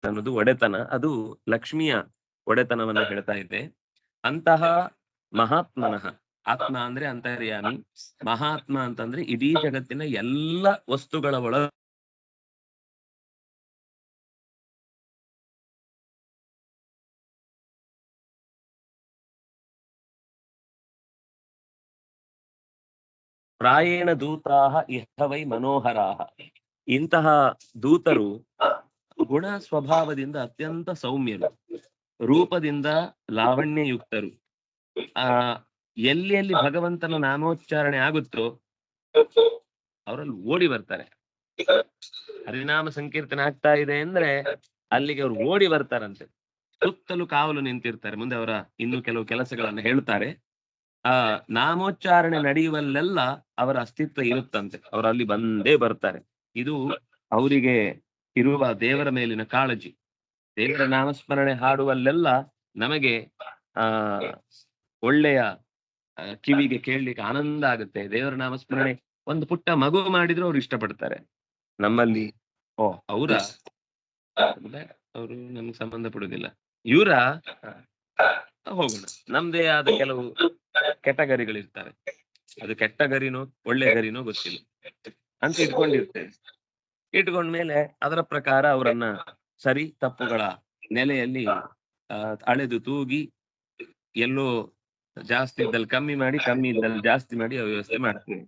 ಅನ್ನೋದು ಒಡೆತನ, ಅದು ಲಕ್ಷ್ಮಿಯ ಒಡೆತನವನ್ನ ಹೇಳ್ತಾ ಇದೆ. ಅಂತಹ ಮಹಾತ್ಮನಃ, ಆತ್ಮ ಅಂದ್ರೆ ಅಂತರ್ಯಾಮಿ, ಮಹಾತ್ಮ ಅಂತಂದ್ರೆ ಇಡೀ ಜಗತ್ತಿನ ಎಲ್ಲ ವಸ್ತುಗಳ ಪ್ರಾಯೇಣ ದೂತಾಹ ಇಹ ವೈ ಮನೋಹರಾಹ. ಇಂತಹ ದೂತರು ಗುಣ ಸ್ವಭಾವದಿಂದ ಅತ್ಯಂತ ಸೌಮ್ಯರು, ರೂಪದಿಂದ ಲಾವಣ್ಯಯುಕ್ತರು. ಆ ಎಲ್ಲಿ ಎಲ್ಲಿ ಭಗವಂತನ ನಾಮೋಚ್ಚಾರಣೆ ಆಗುತ್ತೋ ಅವರಲ್ಲಿ ಓಡಿ ಬರ್ತಾರೆ. ಹರಿನಾಮ ಸಂಕೀರ್ತನೆ ಆಗ್ತಾ ಇದೆ ಅಂದ್ರೆ ಅಲ್ಲಿಗೆ ಅವ್ರು ಓಡಿ ಬರ್ತಾರಂತೆ. ಸುತ್ತಲೂ ಕಾವಲು ನಿಂತಿರ್ತಾರೆ. ಮುಂದೆ ಅವರ ಇನ್ನು ಕೆಲವು ಕೆಲಸಗಳನ್ನು ಹೇಳ್ತಾರೆ. ಆ ನಾಮೋಚ್ಚಾರಣೆ ನಡೆಯುವಲ್ಲೆಲ್ಲ ಅವರ ಅಸ್ತಿತ್ವ ಇರುತ್ತಂತೆ. ಅವರು ಅಲ್ಲಿ ಬಂದೇ ಬರ್ತಾರೆ. ಇದು ಅವರಿಗೆ ಇರುವ ದೇವರ ಮೇಲಿನ ಕಾಳಜಿ. ದೇವರ ನಾಮಸ್ಮರಣೆ ಹಾಡುವಲ್ಲೆಲ್ಲ ನಮಗೆ ಆ ಒಳ್ಳೆಯ ಕಿವಿಗೆ ಕೇಳಲಿಕ್ಕೆ ಆನಂದ ಆಗುತ್ತೆ. ದೇವರ ನಾಮಸ್ಮರಣೆ ಒಂದು ಪುಟ್ಟ ಮಗು ಮಾಡಿದ್ರು ಅವ್ರು ಇಷ್ಟಪಡ್ತಾರೆ. ನಮ್ಮಲ್ಲಿ ಅವರ ಅವರು ನಮ್ಗೆ ಸಂಬಂಧ ಪಡುದಿಲ್ಲ. ಇವರ ಹೋಗೋಣ, ನಮ್ದೇ ಆದ ಕೆಲವು ಕೆಟಗರಿಗಳಿರ್ತವೆ. ಅದು ಕೆಟ್ಟ ಗರಿನೋ ಒಳ್ಳೆ ಗರಿನೋ ಗೊತ್ತಿಲ್ಲ ಅಂತ ಇಟ್ಕೊಂಡಿರ್ತೇವೆ. ಇಟ್ಕೊಂಡ್ಮೇಲೆ ಅದರ ಪ್ರಕಾರ ಅವರನ್ನ ಸರಿ ತಪ್ಪುಗಳ ನೆಲೆಯಲ್ಲಿ ಅಳೆದು ತೂಗಿ ಎಲ್ಲೋ ಜಾಸ್ತಿ ಇದ್ದಲ್ಲಿ ಕಮ್ಮಿ ಮಾಡಿ, ಕಮ್ಮಿ ಇದ್ದಲ್ಲಿ ಜಾಸ್ತಿ ಮಾಡಿ ವ್ಯವಸ್ಥೆ ಮಾಡ್ತೀವಿ.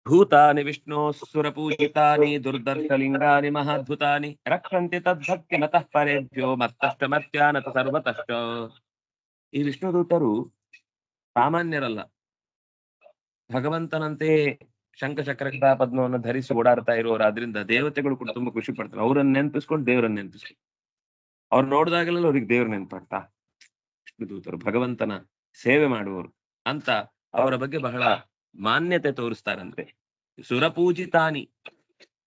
ಭೂತಾನಿ ವಿಷ್ಣು ಸುರಪೂಜಿತಾನಿ ದುರ್ದರ್ಶಲಿಂಗಾನಿ ಮಹಾದ್ಭುತಾನಿ ರಕ್ಷಂತಿ ತದ್ಭಕ್ತಿ ಮತಃ ಪರೇಭ್ಯೋ ಮತ್ತಷ್ಟ ಮತ್ಯಾನತ ಸರ್ವತಷ್ಟ. ಈ ವಿಷ್ಣು ದೂತರು ಸಾಮಾನ್ಯರಲ್ಲ. ಭಗವಂತನಂತೆ ಶಂಖಚಕ್ರ ಪದ್ಮವನ್ನು ಧರಿಸಿ ಓಡಾಡ್ತಾ ಇರುವವರು. ಆದ್ರಿಂದ ದೇವತೆಗಳು ಕೂಡ ತುಂಬಾ ಖುಷಿ ಪಡ್ತಾರೆ. ಅವ್ರನ್ನ ನೆನಪಿಸ್ಕೊಂಡು ದೇವರನ್ನ ನೆನಪಿಸ್ಕೊಂಡು ಅವ್ರು ನೋಡಿದಾಗಲೆಲ್ಲ ಅವ್ರಿಗೆ ದೇವ್ರ ನೆನಪಾಗ್ತಾ. ವಿಷ್ಣು ದೂತರು ಭಗವಂತನ ಸೇವೆ ಮಾಡುವವರು ಅಂತ ಅವರ ಬಗ್ಗೆ ಬಹಳ ಮಾನ್ಯತೆ ತೋರಿಸ್ತಾರಂತೆ. ಸುರಪೂಜಿತಾನಿ,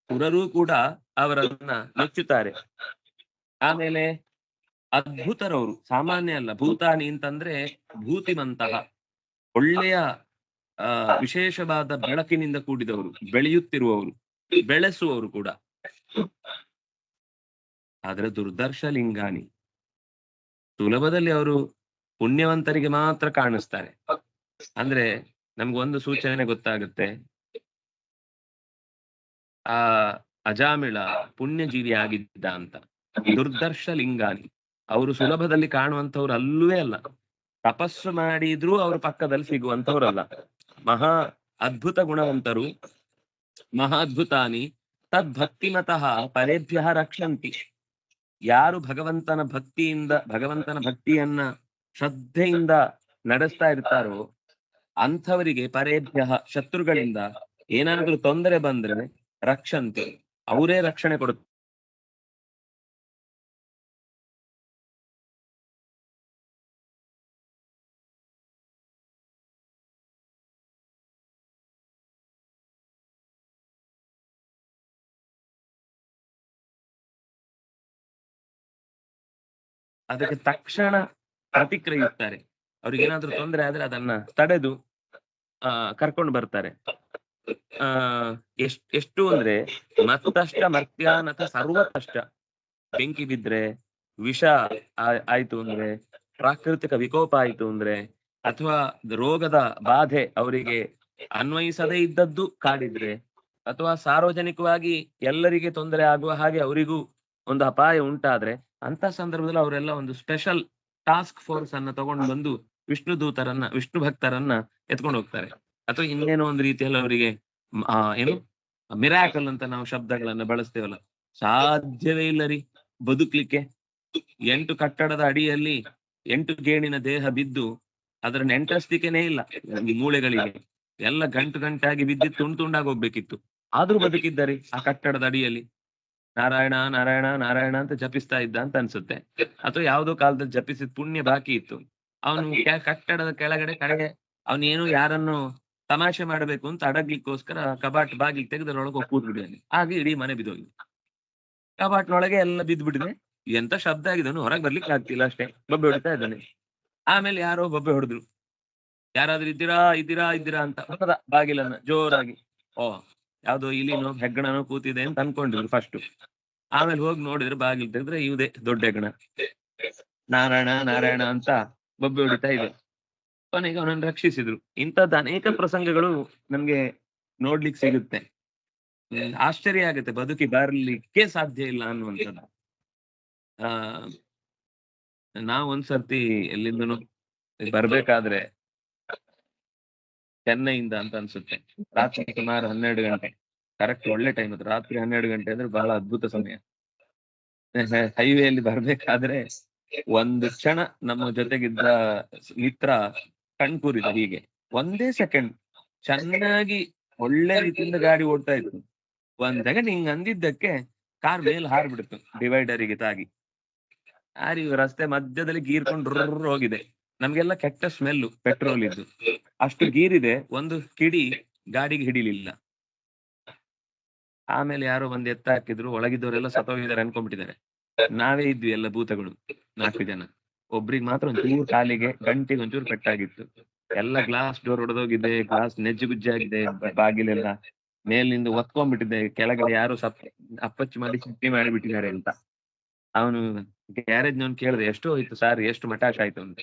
ಸುರರು ಕೂಡ ಅವರನ್ನ ಮೆಚ್ಚುತ್ತಾರೆ. ಆಮೇಲೆ ಅದ್ಭುತರವರು, ಸಾಮಾನ್ಯ ಅಲ್ಲ. ಭೂತಾನಿ ಅಂತಂದ್ರೆ ಭೂತಿಮಂತಹ, ಒಳ್ಳೆಯ ವಿಶೇಷವಾದ ಬೆಳಕಿನಿಂದ ಕೂಡಿದವರು, ಬೆಳೆಯುತ್ತಿರುವವರು, ಬೆಳೆಸುವವರು ಕೂಡ. ಆದ್ರೆ ದುರ್ದರ್ಶ ಲಿಂಗಾನಿ, ಸುಲಭದಲ್ಲಿ ಅವರು ಪುಣ್ಯವಂತರಿಗೆ ಮಾತ್ರ ಕಾಣಿಸ್ತಾರೆ. ಅಂದ್ರೆ ನಮ್ಗೊಂದು ಸೂಚನೆ ಗೊತ್ತಾಗುತ್ತೆ, ಆ ಅಜಾಮಿಳ ಪುಣ್ಯಜೀವಿ ಆಗಿದ್ದ ಅಂತ. ದುರ್ದರ್ಶ ಲಿಂಗಾನಿ, ಅವರು ಸುಲಭದಲ್ಲಿ ಕಾಣುವಂತವ್ರು ಅಲ್ಲವೇ ಅಲ್ಲ. ತಪಸ್ಸು ಮಾಡಿದ್ರೂ ಅವ್ರ ಪಕ್ಕದಲ್ಲಿ ಸಿಗುವಂತವ್ರಲ್ಲ. ಮಹಾ ಅದ್ಭುತ ಗುಣವಂತರು. ಮಹಾದ್ಭುತಾನಿ ತದ್ಭಕ್ತಿಮತಃ ಪರೇಭ್ಯ ರಕ್ಷಂತಿ. ಯಾರು ಭಗವಂತನ ಭಕ್ತಿಯನ್ನ ಶ್ರದ್ಧೆಯಿಂದ ನಡೆಸ್ತಾ ಇರ್ತಾರೋ ಅಂಥವರಿಗೆ ಪರೇಭ್ಯ, ಶತ್ರುಗಳಿಂದ ಏನಾದ್ರೂ ತೊಂದರೆ ಬಂದ್ರೆ ರಕ್ಷಂತಿ, ಅವರೇ ರಕ್ಷಣೆ ಕೊಡುತ್ತಾರೆ. ಅದಕ್ಕೆ ತಕ್ಷಣ ಪ್ರತಿಕ್ರಿಯಿಸ್ತಾರೆ. ಅವ್ರಿಗೇನಾದ್ರೂ ತೊಂದರೆ ಆದ್ರೆ ಅದನ್ನ ತಡೆದು ಕರ್ಕೊಂಡು ಬರ್ತಾರೆ. ಎಷ್ಟು ಅಂದ್ರೆ ಮತ್ತಷ್ಟ ಮರ್ತ್ಯಾನಥ ಸರ್ವತಷ್ಟ. ಬೆಂಕಿ ಬಿದ್ರೆ, ವಿಷ ಆಯ್ತು ಅಂದ್ರೆ, ಪ್ರಾಕೃತಿಕ ವಿಕೋಪ ಆಯ್ತು ಅಂದ್ರೆ, ಅಥವಾ ರೋಗದ ಬಾಧೆ ಅವರಿಗೆ ಅನ್ವಯಿಸದೇ ಇದ್ದದ್ದು ಕಾಡಿದ್ರೆ, ಅಥವಾ ಸಾರ್ವಜನಿಕವಾಗಿ ಎಲ್ಲರಿಗೆ ತೊಂದರೆ ಆಗುವ ಹಾಗೆ ಅವರಿಗೂ ಒಂದು ಅಪಾಯ ಉಂಟಾದ್ರೆ, ಅಂತ ಸಂದರ್ಭದಲ್ಲಿ ಅವರೆಲ್ಲ ಒಂದು ಸ್ಪೆಷಲ್ ಟಾಸ್ಕ್ ಫೋರ್ಸ್ ಅನ್ನ ತಗೊಂಡು ಬಂದು ವಿಷ್ಣು ಭಕ್ತರನ್ನ ಎತ್ಕೊಂಡು ಹೋಗ್ತಾರೆ. ಅಥವಾ ಇನ್ನೇನೋ ಒಂದು ರೀತಿಯಲ್ಲಿ ಅವರಿಗೆ ಏನು ಮಿರಾಕಲ್ ಅಂತ ನಾವು ಶಬ್ದಗಳನ್ನ ಬಳಸ್ತೇವಲ್ಲ, ಸಾಧ್ಯವೇ ಇಲ್ಲ ರೀ ಬದುಕ್ಲಿಕ್ಕೆ. 8 ಕಟ್ಟಡದ ಅಡಿಯಲ್ಲಿ 8 ಗೇಣಿನ ದೇಹ ಬಿದ್ದು ಅದರ ನೆಂಟಸ್ತಿಕೆನೇ ಇಲ್ಲ. ಈ ಮೂಳೆಗಳಿಗೆ ಎಲ್ಲ ಗಂಟಾಗಿ ಬಿದ್ದಿದ್ದು ತುಂಡಾಗಿ ಹೋಗ್ಬೇಕಿತ್ತು. ಆದ್ರೂ ಬದುಕಿದ್ದಾರೆ ಆ ಕಟ್ಟಡದ ಅಡಿಯಲ್ಲಿ. ನಾರಾಯಣ ನಾರಾಯಣ ನಾರಾಯಣ ಅಂತ ಜಪಿಸ್ತಾ ಇದ್ದ ಅಂತ ಅನ್ಸುತ್ತೆ. ಅಥವಾ ಯಾವುದೋ ಕಾಲದಲ್ಲಿ ಜಪಿಸಿದ ಪುಣ್ಯ ಬಾಕಿ ಇತ್ತು. ಅವನು ಕಟ್ಟಡದ ಕೆಳಗಡೆ ಕಡೆಗೆ ಅವನೇನು ಯಾರನ್ನು ತಮಾಷೆ ಮಾಡಬೇಕು ಅಂತ ಅಡಗ್ಲಿಕ್ಕೋಸ್ಕರ ಕಬಾಟ್ ಬಾಗಿಲು ತೆಗೆದರೊಳಗೆ ಹೋಗಿ ಕೂತ್ ಬಿಟ್ಟಿದ್ದಾನೆ. ಆಗ ಇಡೀ ಮನೆ ಬಿದ್ದೋಗಿದೆ. ಕಬಾಟ್ನೊಳಗೆ ಎಲ್ಲ ಬಿದ್ದ್ಬಿಟ್ಟಿದೆ. ಎಂತ ಶಬ್ದ ಆಗಿದನು ಹೊರಗೆ ಬರ್ಲಿಕ್ಕೆ ಆಗ್ತಿಲ್ಲ ಅಷ್ಟೇ. ಬೊಬ್ಬೆ ಹೊಡಿತಾ ಇದ್ದಾನೆ. ಆಮೇಲೆ ಯಾರೋ ಬೊಬ್ಬೆ ಹೊಡೆದ್ರು. ಯಾರಾದ್ರೂ ಇದ್ದೀರಾ ಅಂತ ಹೊಸದ ಬಾಗಿಲನ್ನ ಜೋರಾಗಿ. ಯಾವ್ದೋ ಇಲಿನೋ ಹೆಗ್ಗಣನೋ ಕೂತಿದೆ ಅಂತ ಅನ್ಕೊಂಡಿದ್ರು ಫಸ್ಟ್. ಆಮೇಲೆ ಹೋಗಿ ನೋಡಿದ್ರೆ ಬಾಗಿಲು ತೆಗೆದ್ರೆ ಇವುದೇ ದೊಡ್ಡ ಹೆಗ್ಗಣ. ನಾರಾಯಣ ನಾರಾಯಣ ಅಂತ ಬೊಬ್ಬೆ ಹೊಡಿತಾ ಇದೆ. ಕೊನೆಗೆ ಅವನನ್ನು ರಕ್ಷಿಸಿದ್ರು. ಇಂಥದ್ದು ಅನೇಕ ಪ್ರಸಂಗಗಳು ನಮ್ಗೆ ನೋಡ್ಲಿಕ್ಕೆ ಸಿಗುತ್ತೆ. ಆಶ್ಚರ್ಯ ಆಗುತ್ತೆ, ಬದುಕಿ ಬರ್ಲಿಕ್ಕೆ ಸಾಧ್ಯ ಇಲ್ಲ ಅನ್ನುವಂಥದ್ದು. ಆ ನಾವ್ ಒಂದ್ಸರ್ತಿ ಎಲ್ಲಿಂದನೂ ಬರ್ಬೇಕಾದ್ರೆ ಚೆನ್ನೈಯಿಂದ ಅಂತ ಅನ್ಸುತ್ತೆ, ರಾತ್ರಿ ಸುಮಾರು 12 ಗಂಟೆ, ಕರೆಕ್ಟ್ ಒಳ್ಳೆ ಟೈಮ್ ಅದು. ರಾತ್ರಿ 12 ಗಂಟೆ ಅಂದ್ರೆ ಬಹಳ ಅದ್ಭುತ ಸಮಯ. ಹೈವೇಯಲ್ಲಿ ಬರ್ಬೇಕಾದ್ರೆ ಒಂದು ಕ್ಷಣ ನಮ್ಮ ಜೊತೆಗಿದ್ದ ಮಿತ್ರ ಕಣ್ಕೂರಿದ ಹೀಗೆ ಒಂದೇ ಸೆಕೆಂಡ್. ಚೆನ್ನಾಗಿ ಒಳ್ಳೆ ರೀತಿಯಿಂದ ಗಾಡಿ ಓಡ್ತಾ ಇತ್ತು. ಒಂದ್ ಸೆಕೆಂಡ್ ಹಿಂಗ್ ಅಂದಿದ್ದಕ್ಕೆ ಕಾರ್ ಮೇಲೆ ಹಾರ್ಬಿಡ್ತು, ಡಿವೈಡರಿಗೆ ತಾಗಿ. ಹಾರಿ ರಸ್ತೆ ಮಧ್ಯದಲ್ಲಿ ಗೀರ್ಕೊಂಡು ಹೋಗಿದೆ. ನಮ್ಗೆಲ್ಲ ಕೆಟ್ಟ ಸ್ಮೆಲ್ಲು ಪೆಟ್ರೋಲ್ ಇದ್ದು. ಅಷ್ಟು ಗೀರಿದೆ, ಒಂದು ಕಿಡಿ ಗಾಡಿಗೆ ಹಿಡಿಲಿಲ್ಲ. ಆಮೇಲೆ ಯಾರೋ ಬಂದು ಎತ್ತ ಹಾಕಿದ್ರು, ಒಳಗಿದ್ದವರೆಲ್ಲ ಸತ್ತೋಗಿದ್ದಾರೆ ಅನ್ಕೊಂಡ್ಬಿಟ್ಟಿದ್ದಾರೆ. ನಾವೇ ಇದ್ವಿ ಎಲ್ಲ ಭೂತಗಳು, 4 ಜನ. ಒಬ್ರಿಗೆ ಮಾತ್ರ ಒಂಚೂರು ಕಾಲಿಗೆ ಗಂಟಿಗೆ ಒಂಚೂರು ಪೆಟ್ಟಾಗಿತ್ತು. ಎಲ್ಲ ಗ್ಲಾಸ್ ಡೋರ್ ಹೊಡೆದೋಗಿದೆ, ಗ್ಲಾಸ್ ನೆಜ್ಜುಗುಜ್ಜಾಗಿದೆ, ಬಾಗಿಲೆಲ್ಲ ಮೇಲಿನಿಂದ ಒತ್ಕೊಂಡ್ಬಿಟ್ಟಿದೆ. ಕೆಳಗಡೆ ಯಾರು ಅಪ್ಪಚ್ಚಿ ಮಾಡಿ ಚಿಟ್ಟಿ ಮಾಡಿಬಿಟ್ಟಿದ್ದಾರೆ ಅಂತ. ಅವನು ಗ್ಯಾರೇಜ್ ನವ್ನು ಕೇಳಿದೆ, ಎಷ್ಟು ಹೋಯ್ತು ಸಾರ್, ಎಷ್ಟು ಮಟಾಶ್ ಆಯ್ತು ಅಂತ.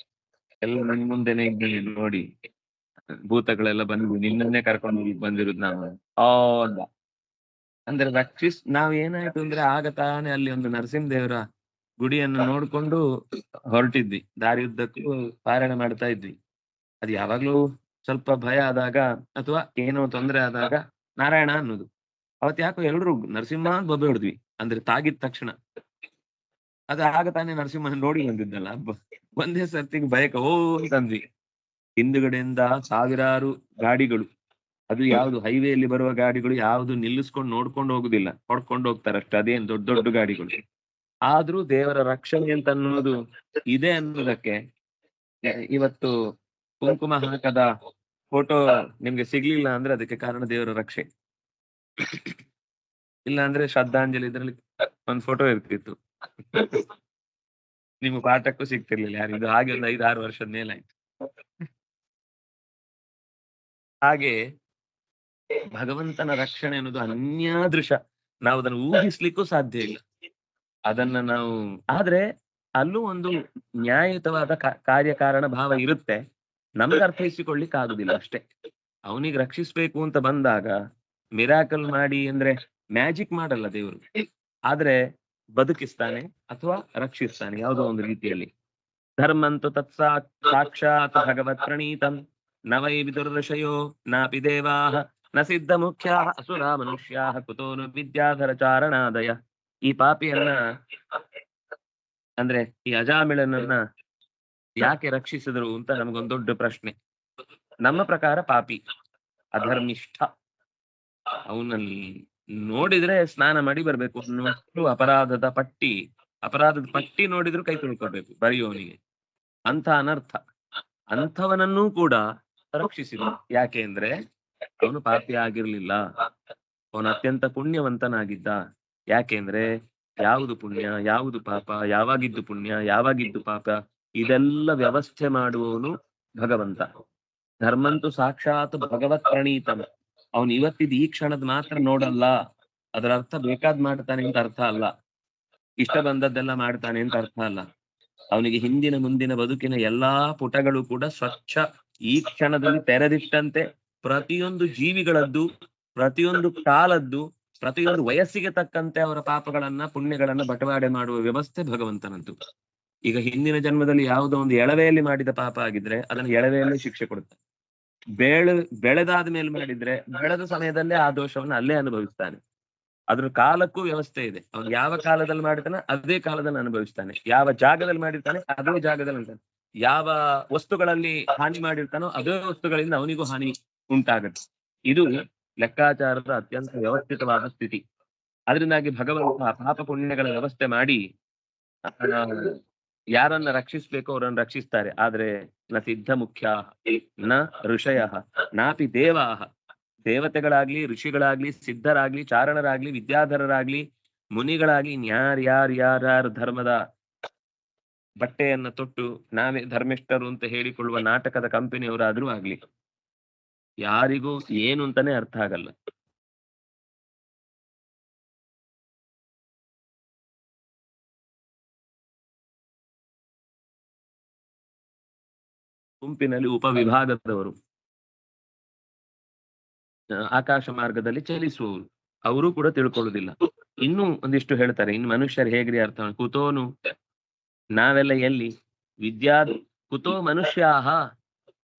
ಎಲ್ಲ ನನ್ ಮುಂದೆನೆ ಇದ್ದೀನಿ ನೋಡಿ, ಭೂತಗಳೆಲ್ಲ ಬಂದು ನಿನ್ನನ್ನೇ ಕರ್ಕೊಂಡು ಬಂದಿರುದು ನಾವು ಅಂದ. ಅಂದ್ರೆ ನಾವ್ ಏನಾಯ್ತು ಅಂದ್ರೆ ಆಗ ತಾನೇ ಅಲ್ಲಿ ಒಂದು ನರಸಿಂಹದೇವರ ಗುಡಿಯನ್ನು ನೋಡ್ಕೊಂಡು ಹೊರಟಿದ್ವಿ. ದಾರಿಯುದ್ದಕ್ಕೂ ಪಾರಾಯಣ ಮಾಡ್ತಾ ಇದ್ವಿ. ಅದು ಯಾವಾಗ್ಲೂ ಸ್ವಲ್ಪ ಭಯ ಆದಾಗ ಅಥವಾ ಏನೋ ತೊಂದರೆ ಆದಾಗ ನಾರಾಯಣ ಅನ್ನೋದು. ಅವತ್ ಯಾಕೋ ಎಲ್ರು ನರಸಿಂಹ ಅಂತ ಬೊಬ್ಬೆ ಹೊಡೆದ್ವಿ, ಅಂದ್ರೆ ತಾಗಿದ ತಕ್ಷಣ. ಅದು ಆಗ ತಾನೇ ನರಸಿಂಹನ ನೋಡಿ ಬಂದಿದ್ದಲ್ಲ, ಒಂದೇ ಸರ್ತಿಗೆ ಭಯಕ್ಕೆ ಓ ಅಂತಂದ್ವಿ. ಹಿಂದುಗಡೆಯಿಂದ ಸಾವಿರಾರು ಗಾಡಿಗಳು, ಅದು ಯಾವ್ದು ಹೈವೇಯಲ್ಲಿ ಬರುವ ಗಾಡಿಗಳು ಯಾವ್ದು ನಿಲ್ಲಿಸ್ಕೊಂಡು ನೋಡ್ಕೊಂಡು ಹೋಗುದಿಲ್ಲ, ಹೊಡ್ಕೊಂಡು ಹೋಗ್ತಾರಷ್ಟೇ. ಅದೇನ್ ದೊಡ್ಡ ದೊಡ್ಡ ಗಾಡಿಗಳು. ಆದ್ರೂ ದೇವರ ರಕ್ಷಣೆ ಅಂತ ಅನ್ನೋದು ಇದೆ ಅನ್ನೋದಕ್ಕೆ ಇವತ್ತು ಕುಂಕುಮ ಹಾಕದ ಫೋಟೋ ನಿಮ್ಗೆ ಸಿಗ್ಲಿಲ್ಲ ಅಂದ್ರೆ ಅದಕ್ಕೆ ಕಾರಣ ದೇವರ ರಕ್ಷೆ. ಇಲ್ಲ ಅಂದ್ರೆ ಶ್ರದ್ಧಾಂಜಲಿ ಇದ್ರಲ್ಲಿ ಒಂದ್ ಫೋಟೋ ಇರ್ತಿತ್ತು, ನಿಮ್ಮ ಪಾಠಕ್ಕೂ ಸಿಗ್ತಿರ್ಲಿಲ್ಲ ಯಾರಿದು. ಹಾಗೆ ಒಂದು 5-6 ವರ್ಷದ ಮೇಲಾಯ್ತು. ಹಾಗೆ ಭಗವಂತನ ರಕ್ಷಣೆ ಅನ್ನೋದು ಅನ್ಯಾದೃಶ, ನಾವು ಅದನ್ನು ಊಹಿಸ್ಲಿಕ್ಕೂ ಸಾಧ್ಯ ಇಲ್ಲ. ಅದನ್ನ ನಾವು ಆದ್ರೆ ಅಲ್ಲೂ ಒಂದು ನ್ಯಾಯಯುತವಾದ ಕಾರ್ಯಕಾರಣ ಭಾವ ಇರುತ್ತೆ. ನಮ್ಗೆ ಅರ್ಥೈಸಿಕೊಳ್ಳಿಕ್ ಆಗುದಿಲ್ಲ ಅಷ್ಟೇ. ಅವನಿಗೆ ರಕ್ಷಿಸ್ಬೇಕು ಅಂತ ಬಂದಾಗ ಮಿರಾಕಲ್ ಮಾಡಿ ಅಂದ್ರೆ ಮ್ಯಾಜಿಕ್ ಮಾಡಲ್ಲ ದೇವರು, ಆದ್ರೆ ಬದುಕಿಸ್ತಾನೆ ಅಥವಾ ರಕ್ಷಿಸ್ತಾನೆ ಯಾವುದೋ ಒಂದು ರೀತಿಯಲ್ಲಿ. ಧರ್ಮಂತು ಸಾಕ್ಷಾತ್ ಭಗವತ್ ಪ್ರಣೀತಂ ನ ವೈ ವಿದುರ್ಋಷಯೋ ನಾಪಿ ದೇವಾಃ ನ ಸಿದ್ಧ ಮುಖ್ಯಾಃ ಅಸುರಾ ಮನುಷ್ಯಾಃ ಕುತೋನು ವಿದ್ಯಾಧರ ಚಾರಣಾದಯ. ಈ ಪಾಪಿಯನ್ನ ಅಂದ್ರೆ ಈ ಅಜಾಮಿಳನನ್ನ ಯಾಕೆ ರಕ್ಷಿಸಿದ್ರು ಅಂತ ನಮ್ಗೊಂದು ದೊಡ್ಡ ಪ್ರಶ್ನೆ. ನಮ್ಮ ಪ್ರಕಾರ ಪಾಪಿ, ಅಧರ್ಮಿಷ್ಠ, ಅವನಲ್ಲಿ ನೋಡಿದ್ರೆ ಸ್ನಾನ ಮಾಡಿ ಬರ್ಬೇಕು ಅನ್ನುವಷ್ಟು ಅಪರಾಧದ ಪಟ್ಟಿ ನೋಡಿದ್ರು ಕೈ ತುಳ್ಕೊಳ್ಬೇಕು ಬರೆಯುವವನಿಗೆ, ಅಂತ ಅನರ್ಥ. ಅಂಥವನನ್ನೂ ಕೂಡ ರಕ್ಷಿಸಿದ್ರು. ಯಾಕೆ ಅಂದ್ರೆ ಅವನು ಪಾಪಿ ಆಗಿರ್ಲಿಲ್ಲ, ಅವನು ಅತ್ಯಂತ ಪುಣ್ಯವಂತನಾಗಿದ್ದ. ಯಾಕೆಂದ್ರೆ ಯಾವುದು ಪುಣ್ಯ ಯಾವುದು ಪಾಪ, ಯಾವಾಗಿದ್ದು ಪುಣ್ಯ ಯಾವಾಗಿದ್ದು ಪಾಪ, ಇದೆಲ್ಲ ವ್ಯವಸ್ಥೆ ಮಾಡುವವನು ಭಗವಂತ. ಧರ್ಮಂತು ಸಾಕ್ಷಾತ್ ಭಗವತ್ ಪ್ರಣೀತಂ. ಅವನು ಇವತ್ತಿದ್ ಈ ಕ್ಷಣದ ಮಾತ್ರ ನೋಡಲ್ಲ, ಅದರ ಅರ್ಥ ಬೇಕಾದ್ ಮಾಡ್ತಾನೆ ಅಂತ ಅರ್ಥ ಅಲ್ಲ, ಇಷ್ಟ ಬಂದದ್ದೆಲ್ಲ ಮಾಡ್ತಾನೆ ಅಂತ ಅರ್ಥ ಅಲ್ಲ. ಅವನಿಗೆ ಹಿಂದಿನ ಮುಂದಿನ ಬದುಕಿನ ಎಲ್ಲಾ ಪುಟಗಳು ಕೂಡ ಸ್ವಚ್ಛ ಈ ಕ್ಷಣದಲ್ಲಿ ತೆರೆದಿಟ್ಟಂತೆ. ಪ್ರತಿಯೊಂದು ಜೀವಿಗಳದ್ದು, ಪ್ರತಿಯೊಂದು ಕಾಲದ್ದು, ಪ್ರತಿಯೊಂದು ವಯಸ್ಸಿಗೆ ತಕ್ಕಂತೆ ಅವರ ಪಾಪಗಳನ್ನ ಪುಣ್ಯಗಳನ್ನ ಬಟವಾಡೆ ಮಾಡುವ ವ್ಯವಸ್ಥೆ ಭಗವಂತನದ್ದು. ಈಗ ಹಿಂದಿನ ಜನ್ಮದಲ್ಲಿ ಯಾವುದೋ ಒಂದು ಎಳವೆಯಲ್ಲಿ ಮಾಡಿದ ಪಾಪ ಆಗಿದ್ರೆ ಅದನ್ನು ಎಳವೆಯಲ್ಲೇ ಶಿಕ್ಷೆ ಕೊಡುತ್ತೆ. ಬೆಳೆದಾದ ಮೇಲೆ ಮಾಡಿದ್ರೆ ಬೆಳೆದ ಸಮಯದಲ್ಲೇ ಆ ದೋಷವನ್ನು ಅಲ್ಲೇ ಅನುಭವಿಸ್ತಾನೆ. ಅದ್ರ ಕಾಲಕ್ಕೂ ವ್ಯವಸ್ಥೆ ಇದೆ. ಅವನು ಯಾವ ಕಾಲದಲ್ಲಿ ಮಾಡಿರ್ತಾನೆ ಅದೇ ಕಾಲದಲ್ಲಿ ಅನುಭವಿಸ್ತಾನೆ, ಯಾವ ಜಾಗದಲ್ಲಿ ಮಾಡಿರ್ತಾನೆ ಅದೇ ಜಾಗದಲ್ಲಿ ಅಂತಾನೆ, ಯಾವ ವಸ್ತುಗಳಲ್ಲಿ ಹಾನಿ ಮಾಡಿರ್ತಾನೋ ಅದೇ ವಸ್ತುಗಳಿಂದ ಅವನಿಗೂ ಹಾನಿ ಉಂಟಾಗುತ್ತೆ. ಇದು ಲೆಕ್ಕಾಚಾರದ ಅತ್ಯಂತ ವ್ಯವಸ್ಥಿತವಾದ ಸ್ಥಿತಿ. ಅದರಿಂದಾಗಿ ಭಗವಂತ ಪಾಪ ಪುಣ್ಯಗಳ ವ್ಯವಸ್ಥೆ ಮಾಡಿ ಯಾರನ್ನ ರಕ್ಷಿಸ್ಬೇಕೋ ಅವರನ್ನು ರಕ್ಷಿಸ್ತಾರೆ. ಆದ್ರೆ ನ ಸಿದ್ಧ ಮುಖ್ಯ ನ ಋಷಯ ನಾಪಿ ದೇವಾಹ. ದೇವತೆಗಳಾಗ್ಲಿ ಋಷಿಗಳಾಗ್ಲಿ ಸಿದ್ಧರಾಗ್ಲಿ ಚಾರಣರಾಗ್ಲಿ ವಿದ್ಯಾಧರರಾಗ್ಲಿ ಮುನಿಗಳಾಗ್ಲಿ ಯಾರ್ಯಾರ ಧರ್ಮದ ಬಟ್ಟೆಯನ್ನ ತೊಟ್ಟು ನಾವೇ ಧರ್ಮಿಷ್ಠರು ಅಂತ ಹೇಳಿಕೊಳ್ಳುವ ನಾಟಕದ ಕಂಪನಿಯವರಾದ್ರೂ ಆಗ್ಲಿ, ಯಾರಿಗೂ ಏನು ಅಂತಾನೆ ಅರ್ಥ ಆಗಲ್ಲ. ಗುಂಪಿನಲ್ಲಿ ಉಪವಿಭಾಗದವರು, ಆಕಾಶ ಮಾರ್ಗದಲ್ಲಿ ಚಲಿಸುವವರು, ಅವರು ಕೂಡ ತಿಳ್ಕೊಳ್ಳುದಿಲ್ಲ. ಇನ್ನು ಒಂದಿಷ್ಟು ಹೇಳ್ತಾರೆ, ಇನ್ನು ಮನುಷ್ಯರು ಹೇಗ್ರಿ ಅರ್ಥ ಕುತೋನು, ನಾವೆಲ್ಲ ಎಲ್ಲಿ ವಿದ್ಯಾ ಕುತೋ ಮನುಷ್ಯಾಹ,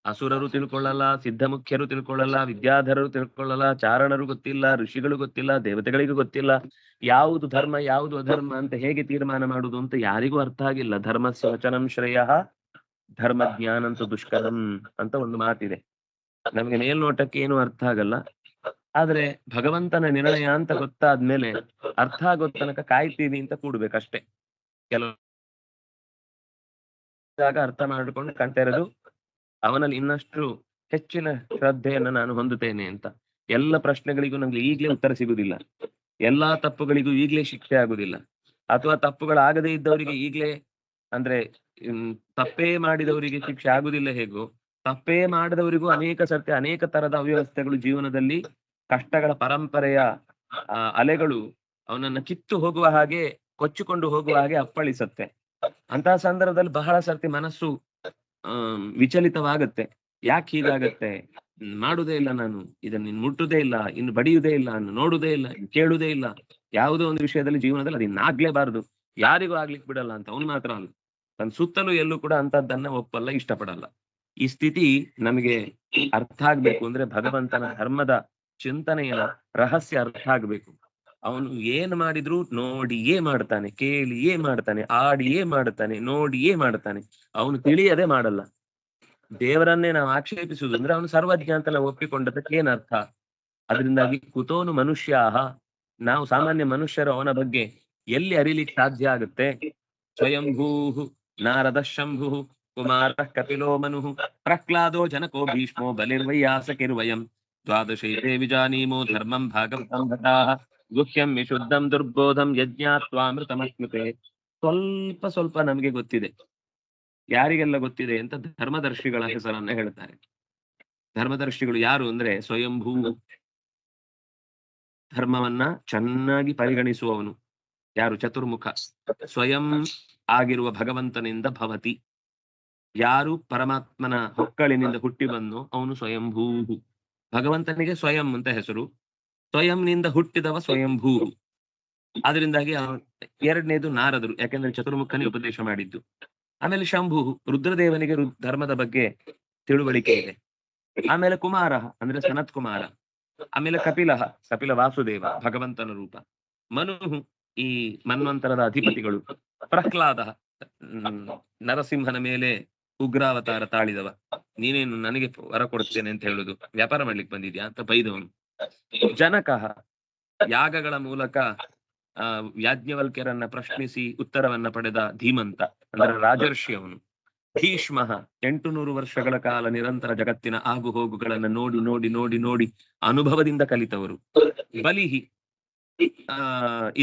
ಅಸುರರು ತಿಳ್ಕೊಳ್ಳಲ್ಲ, ಸಿದ್ಧಮುಖ್ಯರು ತಿಳ್ಕೊಳ್ಳಲ್ಲ, ವಿದ್ಯಾಧರರು ತಿಳ್ಕೊಳ್ಳಲ್ಲ, ಚಾರಣರು ಗೊತ್ತಿಲ್ಲ, ಋಷಿಗಳು ಗೊತ್ತಿಲ್ಲ, ದೇವತೆಗಳಿಗೂ ಗೊತ್ತಿಲ್ಲ, ಯಾವುದು ಧರ್ಮ ಯಾವುದು ಅಧರ್ಮ ಅಂತ ಹೇಗೆ ತೀರ್ಮಾನ ಮಾಡುದು ಅಂತ ಯಾರಿಗೂ ಅರ್ಥ ಆಗಿಲ್ಲ. ಧರ್ಮಸ್ಯ ವಚನಂ ಶ್ರೇಯ ಧರ್ಮ ಜ್ಞಾನಂತ ದುಷ್ಕರಂ ಅಂತ ಒಂದು ಮಾತಿದೆ. ನಮ್ಗೆ ಮೇಲ್ನೋಟಕ್ಕೆ ಏನು ಅರ್ಥ ಆಗಲ್ಲ, ಆದ್ರೆ ಭಗವಂತನ ನಿರ್ಣಯ ಅಂತ ಗೊತ್ತಾದ್ಮೇಲೆ ಅರ್ಥ ಆಗೋ ತನಕ ಕಾಯ್ತೀವಿ ಅಂತ ಕೂಡ್ಬೇಕಷ್ಟೇ. ಕೆಲವು ಅರ್ಥ ಮಾಡ್ಕೊಂಡು ಕಾಣ್ತಾ ಇರೋದು ಅವನಲ್ಲಿ ಇನ್ನಷ್ಟು ಹೆಚ್ಚಿನ ಶ್ರದ್ಧೆಯನ್ನು ನಾನು ಹೊಂದುತ್ತೇನೆ ಅಂತ. ಎಲ್ಲ ಪ್ರಶ್ನೆಗಳಿಗೂ ನಮ್ಗೆ ಈಗ್ಲೇ ಉತ್ತರ ಸಿಗುದಿಲ್ಲ, ಎಲ್ಲಾ ತಪ್ಪುಗಳಿಗೂ ಈಗ್ಲೇ ಶಿಕ್ಷೆ ಆಗುದಿಲ್ಲ, ಅಥವಾ ತಪ್ಪುಗಳಾಗದೇ ಇದ್ದವರಿಗೆ ಈಗ್ಲೇ ಅಂದ್ರೆ ತಪ್ಪೇ ಮಾಡಿದವರಿಗೆ ಶಿಕ್ಷೆ ಆಗುದಿಲ್ಲ ಹೇಗೋ, ತಪ್ಪೇ ಮಾಡದವರಿಗೂ ಅನೇಕ ಸರ್ತಿ ಅನೇಕ ತರದ ಅವ್ಯವಸ್ಥೆಗಳು ಜೀವನದಲ್ಲಿ ಕಷ್ಟಗಳ ಪರಂಪರೆಯ ಅಲೆಗಳು ಅವನನ್ನ ಕಿತ್ತು ಹೋಗುವ ಹಾಗೆ, ಕೊಚ್ಚಿಕೊಂಡು ಹೋಗುವ ಹಾಗೆ ಅಪ್ಪಳಿಸತ್ತೆ. ಅಂತಹ ಸಂದರ್ಭದಲ್ಲಿ ಬಹಳ ಸರ್ತಿ ಮನಸ್ಸು ವಿಚಲಿತವಾಗತ್ತೆ. ಯಾಕೆ ಹೀಗಾಗತ್ತೆ, ಮಾಡುದೇ ಇಲ್ಲ ನಾನು, ಇದನ್ನ ಇನ್ನು ಮುಟ್ಟುದೇ ಇಲ್ಲ, ಇನ್ನು ಬಡಿಯುವುದೇ ಇಲ್ಲ, ನೋಡುವುದೇ ಇಲ್ಲ, ಕೇಳುವುದೇ ಇಲ್ಲ, ಯಾವುದೋ ಒಂದು ವಿಷಯದಲ್ಲಿ ಜೀವನದಲ್ಲಿ ಅದು ಇನ್ನಾಗ್ಲೇಬಾರದು, ಯಾರಿಗೂ ಆಗ್ಲಿಕ್ಕೆ ಬಿಡಲ್ಲ ಅಂತ ಅವನು ಮಾತ್ರ ಅಲ್ಲ, ತನ್ನ ಸುತ್ತಲೂ ಎಲ್ಲೂ ಕೂಡ ಅಂತದ್ದನ್ನ ಒಪ್ಪಲ್ಲ, ಇಷ್ಟಪಡಲ್ಲ. ಈ ಸ್ಥಿತಿ ನಮಗೆ ಅರ್ಥ ಆಗ್ಬೇಕು ಅಂದ್ರೆ ಭಗವಂತನ ಧರ್ಮದ ಚಿಂತನೆಯ ರಹಸ್ಯ ಅರ್ಥ ಆಗ್ಬೇಕು. ಅವನು ಏನ್ ಮಾಡಿದ್ರು ನೋಡಿಯೇ ಮಾಡ್ತಾನೆ, ಕೇಳಿಯೇ ಮಾಡ್ತಾನೆ, ಆಡಿಯೇ ಮಾಡ್ತಾನೆ, ನೋಡಿಯೇ ಮಾಡ್ತಾನೆ, ಅವನು ತಿಳಿಯದೆ ಮಾಡಲ್ಲ. ದೇವರನ್ನೇ ನಾವು ಆಕ್ಷೇಪಿಸುವುದು ಅಂದ್ರೆ ಅವನು ಸರ್ವಜ್ಞ ಅಂತೆಲ್ಲ ಒಪ್ಪಿಕೊಂಡದಕ್ಕೆ ಏನರ್ಥ? ಅದರಿಂದಾಗಿ ಕುತೋನು ಮನುಷ್ಯಾಹ, ನಾವು ಸಾಮಾನ್ಯ ಮನುಷ್ಯರು ಅವನ ಬಗ್ಗೆ ಎಲ್ಲಿ ಅರಿಲಿಕ್ಕೆ ಸಾಧ್ಯ ಆಗುತ್ತೆ? ಸ್ವಯಂಭೂ ನಾರದ ಶಂಭು ಕುಮಾರ ಕಪಿಲೋ ಮನು ಪ್ರಹ್ಲಾದೋ ಜನಕೋ ಭೀಷ್ಮೋ ಬಲಿರ್ವೈಯಾಸಕಿರ್ವಯಂ ದ್ವಾದಶೈತೆ ವಿಜಾನೀಮೋ ಧರ್ಮಂ ಭಾಗವತಂ ಭಟಾಃ ಗುಹ್ಯಂ ವಿಶುದ್ಧಂ ದುರ್ಬೋಧಂ ಯಜ್ಞಾತ್ವಾಮೃತಮಸ್ಮೃತೆ. ಸ್ವಲ್ಪ ನಮಗೆ ಗೊತ್ತಿದೆ. ಯಾರಿಗೆಲ್ಲ ಗೊತ್ತಿದೆ ಅಂತ ಧರ್ಮದರ್ಶಿಗಳ ಹೆಸರನ್ನ ಹೇಳ್ತಾರೆ. ಧರ್ಮದರ್ಶಿಗಳು ಯಾರು ಅಂದ್ರೆ ಸ್ವಯಂಭೂ, ಧರ್ಮವನ್ನ ಚೆನ್ನಾಗಿ ಪರಿಗಣಿಸುವವನು ಯಾರು? ಚತುರ್ಮುಖ, ಸ್ವಯಂ ಆಗಿರುವ ಭಗವಂತನಿಂದ ಭವತಿ, ಯಾರು ಪರಮಾತ್ಮನ ಹೊಕ್ಕಳಿನಿಂದ ಹುಟ್ಟಿ ಬಂದು ಅವನು ಸ್ವಯಂಭೂ. ಭಗವಂತನಿಗೆ ಸ್ವಯಂ ಅಂತ ಹೆಸರು, ಸ್ವಯಂನಿಂದ ಹುಟ್ಟಿದವ ಸ್ವಯಂಭೂ. ಆದ್ರಿಂದಾಗಿ ಎರಡನೇದು ನಾರದರು, ಯಾಕೆಂದ್ರೆ ಚತುರ್ಮುಖನಿಗೆ ಉಪದೇಶ ಮಾಡಿದ್ದು. ಆಮೇಲೆ ಶಂಭು, ರುದ್ರದೇವನಿಗೆ ಧರ್ಮದ ಬಗ್ಗೆ ತಿಳುವಳಿಕೆ ಇದೆ. ಆಮೇಲೆ ಕುಮಾರ ಅಂದ್ರೆ ಸನತ್ ಕುಮಾರ. ಆಮೇಲೆ ಕಪಿಲ ವಾಸುದೇವ, ಭಗವಂತನ ರೂಪ. ಮನು, ಈ ಮನ್ವಂತರದ ಅಧಿಪತಿಗಳು. ಪ್ರಹ್ಲಾದ, ನರಸಿಂಹನ ಮೇಲೆ ಉಗ್ರಾವತಾರ ತಾಳಿದವ, ನೀನೇನು ನನಗೆ ವರ ಕೊಡ್ತೇನೆ ಅಂತ ಹೇಳುದು, ವ್ಯಾಪಾರ ಮಾಡ್ಲಿಕ್ಕೆ ಬಂದಿದ್ಯಾ ಅಂತ ಬೈದವನು. ಜನಕ, ಯಾಗಗಳ ಮೂಲಕ ಯಾಜ್ಞವಲ್ಕ್ಯರನ್ನ ಪ್ರಶ್ನಿಸಿ ಉತ್ತರವನ್ನ ಪಡೆದ ಧೀಮಂತ ಅಂದ್ರೆ ರಾಜರ್ಷಿ ಅವನು. ಭೀಷ್ಮ, 800 ವರ್ಷಗಳ ಕಾಲ ನಿರಂತರ ಜಗತ್ತಿನ ಆಗು ಹೋಗುಗಳನ್ನ ನೋಡಿ ನೋಡಿ ನೋಡಿ ನೋಡಿ ಅನುಭವದಿಂದ ಕಲಿತವರು. ಬಲಿಹಿ,